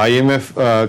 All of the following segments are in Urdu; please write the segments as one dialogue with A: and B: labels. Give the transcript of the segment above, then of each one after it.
A: IMF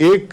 A: $1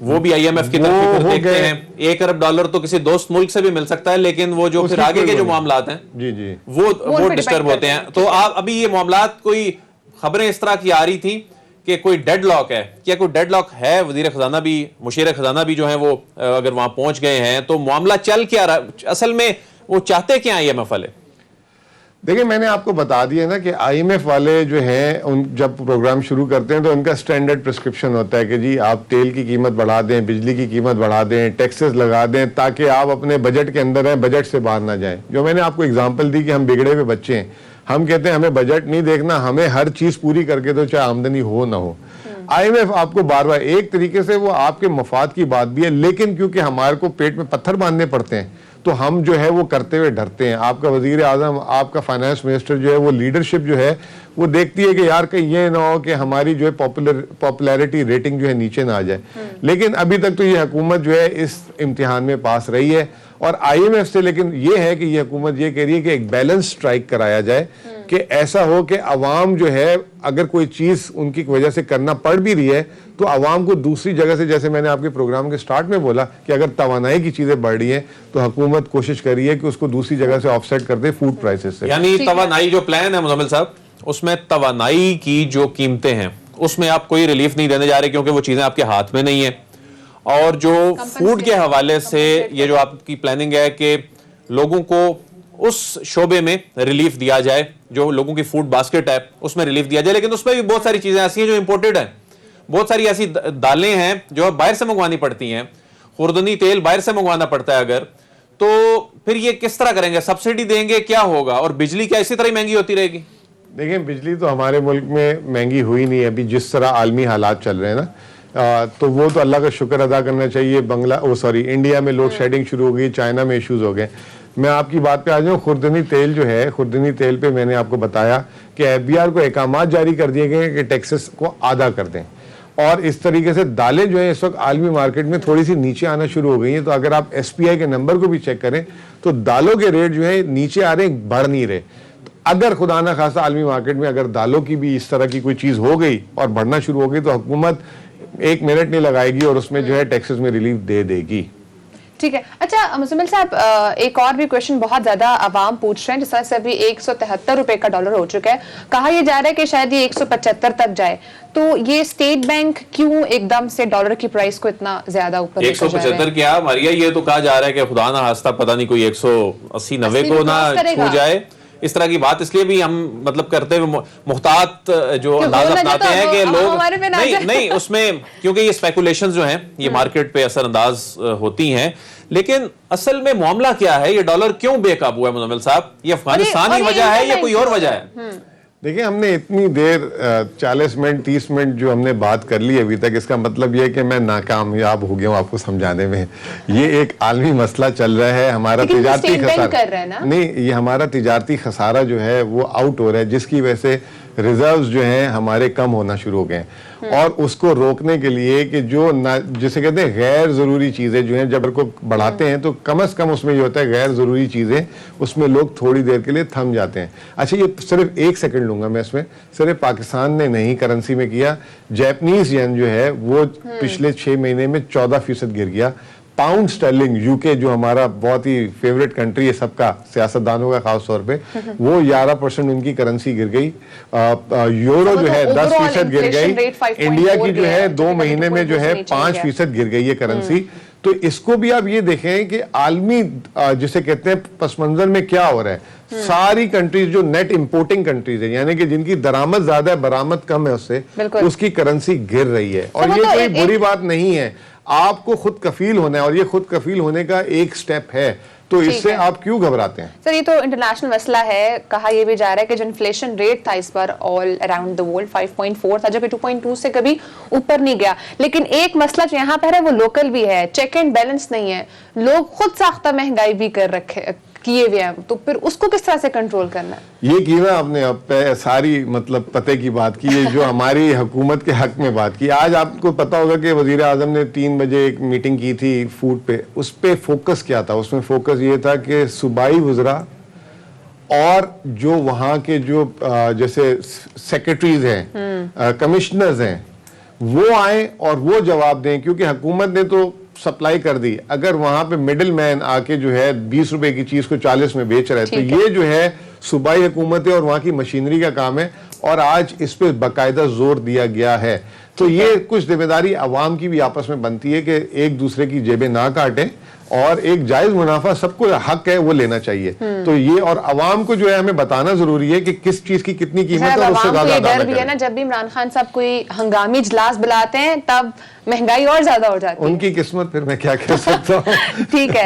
B: وہ بھی آئی ایم ایف کی طرف فکر دیکھتے ہیں. $1 ارب تو کسی دوست ملک سے بھی مل سکتا ہے, لیکن وہ جو پھر آگے کے جو معاملات ہیں
A: جی
B: وہ ڈسٹرب ہوتے ہیں. تو آپ ابھی یہ معاملات, کوئی خبریں اس طرح کی آ رہی تھیں کہ کوئی ڈیڈ لاک ہے, کیا کوئی ڈیڈ لاک ہے؟ وزیر خزانہ بھی, مشیر خزانہ بھی جو ہیں وہ اگر وہاں پہنچ گئے ہیں تو معاملہ چل کیا رہا, اصل میں وہ چاہتے کیا آئی ایم ایف والے؟
A: دیکھیں میں نے آپ کو بتا دیا نا کہ آئی ایم ایف والے جو ہیں جب پروگرام شروع کرتے ہیں تو ان کا سٹینڈرڈ پرسکرپشن ہوتا ہے کہ جی آپ تیل کی قیمت بڑھا دیں, بجلی کی قیمت بڑھا دیں, ٹیکسز لگا دیں تاکہ آپ اپنے بجٹ کے اندر ہیں, بجٹ سے باہر نہ جائیں. جو میں نے آپ کو اگزامپل دی کہ ہم بگڑے ہوئے بچے ہیں, ہم کہتے ہیں ہمیں بجٹ نہیں دیکھنا, ہمیں ہر چیز پوری کر کے دو چاہے آمدنی ہو نہ ہو. آئی ایم ایف آپ کو بار بار ایک طریقے سے وہ آپ کے مفاد کی بات بھی ہے, لیکن کیونکہ ہمارے کو پیٹ میں پتھر باندھنے پڑتے ہیں تو ہم جو ہے وہ کرتے ہوئے ڈرتے ہیں. آپ کا وزیر اعظم, آپ کا فائنانس منسٹر جو ہے وہ لیڈرشپ جو ہے وہ دیکھتی ہے کہ یار کہیں یہ نہ ہو کہ ہماری جو ہے پاپولیرٹی ریٹنگ جو ہے نیچے نہ آ جائے. لیکن ابھی تک تو یہ حکومت جو ہے اس امتحان میں پاس رہی ہے, اور آئی ایم ایف سے لیکن یہ ہے کہ یہ حکومت یہ کہہ رہی ہے کہ ایک بیلنس سٹرائک کرایا جائے کہ ایسا ہو کہ عوام جو ہے اگر کوئی چیز ان کی وجہ سے کرنا پڑ بھی رہی ہے تو عوام کو دوسری جگہ سے, جیسے میں نے آپ کے پروگرام کے سٹارٹ میں بولا کہ اگر توانائی کی چیزیں بڑھ رہی ہیں تو حکومت کوشش کر رہی ہے کہ اس کو دوسری جگہ سے آف سیٹ کر دے فوڈ پرائسز سے.
B: یعنی توانائی جو پلان ہے مزمل صاحب, اس میں توانائی کی جو قیمتیں ہیں اس میں آپ کوئی ریلیف نہیں دینے جا رہے کیونکہ وہ چیزیں آپ کے ہاتھ میں نہیں ہیں, اور جو فوڈ کے حوالے سے یہ جو آپ کی پلاننگ ہے کہ لوگوں کو اس شعبے میں ریلیف دیا جائے, جو لوگوں کی فوڈ باسکٹ ہے اس میں ریلیف دیا جائے, لیکن اس میں بھی بہت ساری چیزیں ایسی ہیں جو امپورٹڈ ہیں, بہت ساری ایسی دالیں ہیں جو باہر سے منگوانی پڑتی ہیں, خوردنی تیل باہر سے منگوانا پڑتا ہے اگر, تو پھر یہ کس طرح کریں گے؟ سبسڈی دیں گے کیا ہوگا؟ اور بجلی کیا اسی طرح مہنگی ہوتی رہے گی؟
A: دیکھیں بجلی تو ہمارے ملک میں مہنگی ہوئی نہیں ہے ابھی, جس طرح عالمی حالات چل رہے ہیں نا, تو وہ تو اللہ کا شکر ادا کرنا چاہیے. انڈیا میں لوڈ شیڈنگ شروع ہو گئی, چائنا میں ایشوز ہو گئے. میں آپ کی بات پہ آ جاؤں, خوردنی تیل جو ہے, خوردنی تیل پہ میں نے آپ کو بتایا کہ ایف بی آر کو احکامات جاری کر دیے گئے کہ ٹیکسز کو آدھا کر دیں, اور اس طریقے سے دالیں جو ہیں اس وقت عالمی مارکیٹ میں تھوڑی سی نیچے آنا شروع ہو گئی ہیں. تو اگر آپ ایس پی آئی کے نمبر کو بھی چیک کریں تو دالوں کے ریٹ جو ہیں نیچے آ رہے ہیں, بڑھ نہیں رہے. اگر خدا نہ خاصہ عالمی مارکیٹ میں اگر دالوں کی بھی اس طرح کی کوئی چیز ہو گئی اور بڑھنا شروع ہو گئی تو حکومت 1 منٹ نہیں لگائے گی اور اس میں جو ہے ٹیکسز میں ریلیف دے دے گی.
C: ٹھیک ہے. اچھا مزمل صاحب, ایک اور بھی کوشچن بہت زیادہ عوام پوچھ رہے ہیں, جس طرح سے ابھی $173 کا ڈالر ہو چکا ہے, کہا یہ جا رہا ہے کہ شاید یہ 175 تک جائے, تو یہ اسٹیٹ بینک کیوں ایک دم سے ڈالر کی پرائس کو اتنا زیادہ اوپر لے کر جا رہا ہے؟
B: 175 کیا ماریا, یہ تو کہا جا رہا ہے کہ خدا نہ خواستہ پتہ نہیں کوئی 180-90 کو نہ چھو جائے. اس طرح کی بات اس لیے بھی ہم مطلب کرتے ہوئے محتاط جو انداز اپناتے ہیں کہ لوگ نہیں اس میں, کیونکہ یہ اسپیکولیشنز جو ہیں یہ مارکیٹ پہ اثر انداز ہوتی ہیں, لیکن اصل میں معاملہ کیا ہے؟ یہ ڈالر کیوں بے قابو ہے مزمل صاحب؟ یہ افغانستان ہی وجہ ہے یا کوئی اور وجہ ہے؟
A: دیکھیں ہم نے اتنی دیر 40 منٹ 30 منٹ جو ہم نے بات کر لی ابھی تک, اس کا مطلب یہ ہے کہ میں ناکامیاب ہو گیا ہوں آپ کو سمجھانے میں. یہ ایک عالمی مسئلہ چل رہا ہے, ہمارا تجارتی خسارہ نہیں, یہ ہمارا تجارتی خسارہ جو ہے وہ آؤٹ ہو رہا ہے, جس کی وجہ سے ریزروز جو ہیں ہمارے کم ہونا شروع ہو گئے ہیں, اور اس کو روکنے کے لیے کہ جو جسے کہتے ہیں غیر ضروری چیزیں جو ہیں جب کو بڑھاتے ہیں تو کم از کم اس میں یہ ہوتا ہے غیر ضروری چیزیں اس میں لوگ تھوڑی دیر کے لیے تھم جاتے ہیں. اچھا یہ صرف 1 سیکنڈ لوں گا میں اس میں, صرف پاکستان نے نہیں کرنسی میں کیا, جیپنیز ین جو ہے وہ پچھلے 6 مہینے میں 14% گر گیا. پاؤنڈ سٹرلنگ یو کے جو ہمارا بہت ہی فیوریٹ کنٹری ہے سب کا, سیاستدانوں کا خاص طور پہ, وہ 11% ان کی کرنسی گر گئی. یورو جو ہے 10% گر گئی. انڈیا کی جو ہے 2 مہینے میں جو ہے 5% گر گئی ہے کرنسی. تو اس کو بھی آپ یہ دیکھیں کہ عالمی جسے کہتے ہیں پس منظر میں کیا ہو رہا ہے, ساری کنٹریز جو نیٹ امپورٹنگ کنٹریز ہیں یعنی کہ جن کی درآمد زیادہ ہے برآمد کم ہے اس سے, اس کی کرنسی گر رہی ہے. اور یہ کوئی بری بات نہیں ہے, آپ کو خود کفیل ہونا ہے, اور یہ خود کفیل ہونے کا ایک سٹیپ ہے, تو اس سے آپ کیوں گھبراتے ہیں؟
C: سر یہ تو انٹرنیشنل مسئلہ ہے. کہا یہ بھی جا رہا ہے کہ جو انفلیشن ریٹ تھا اس پر آل اراؤنڈ دا ورلڈ 5.4 تھا, جو کہ 2.2 سے کبھی اوپر نہیں گیا. لیکن ایک مسئلہ جو یہاں پہ ہے وہ لوکل بھی ہے, چیک اینڈ بیلنس نہیں ہے, لوگ خود ساختہ مہنگائی بھی کیے ہوئے ہیں, تو پھر اس کو کس طرح سے کنٹرول کرنا ہے؟
A: یہ کی نا آپ نے اب ساری مطلب پتے کی بات کی, جو ہماری حکومت کے حق میں بات کی. آج آپ کو پتا ہوگا کہ وزیر اعظم نے 3 بجے ایک میٹنگ کی تھی فوڈ پہ. اس پہ فوکس کیا تھا؟ اس میں فوکس یہ تھا کہ صوبائی وزراء اور جو وہاں کے جو جیسے سیکرٹریز ہیں, کمشنرز ہیں, وہ آئیں اور وہ جواب دیں, کیونکہ حکومت نے تو سپلائی کر دی, اگر وہاں پہ مڈل مین آ کے جو ہے 20 روپے کی چیز کو 40 میں بیچ رہا ہے تو یہ جو ہے صوبائی حکومت ہے اور وہاں کی مشینری کا کام ہے, اور آج اس پہ باقاعدہ زور دیا گیا ہے. تو یہ کچھ ذمہ داری عوام کی بھی آپس میں بنتی ہے کہ ایک دوسرے کی جیبیں نہ کاٹیں, اور ایک جائز منافع سب کو حق ہے وہ لینا چاہیے. تو یہ, اور عوام کو جو ہے ہمیں بتانا ضروری ہے کہ کس چیز کی کتنی قیمت ہے, اور اس سے زیادہ
C: ڈر بھی ہے نا, جب بھی عمران خان صاحب کوئی ہنگامی اجلاس بلاتے ہیں تب مہنگائی اور زیادہ ہو جاتی ہے.
A: ان کی قسمت, پھر میں کیا کہہ سکتا ہوں.
C: ٹھیک ہے.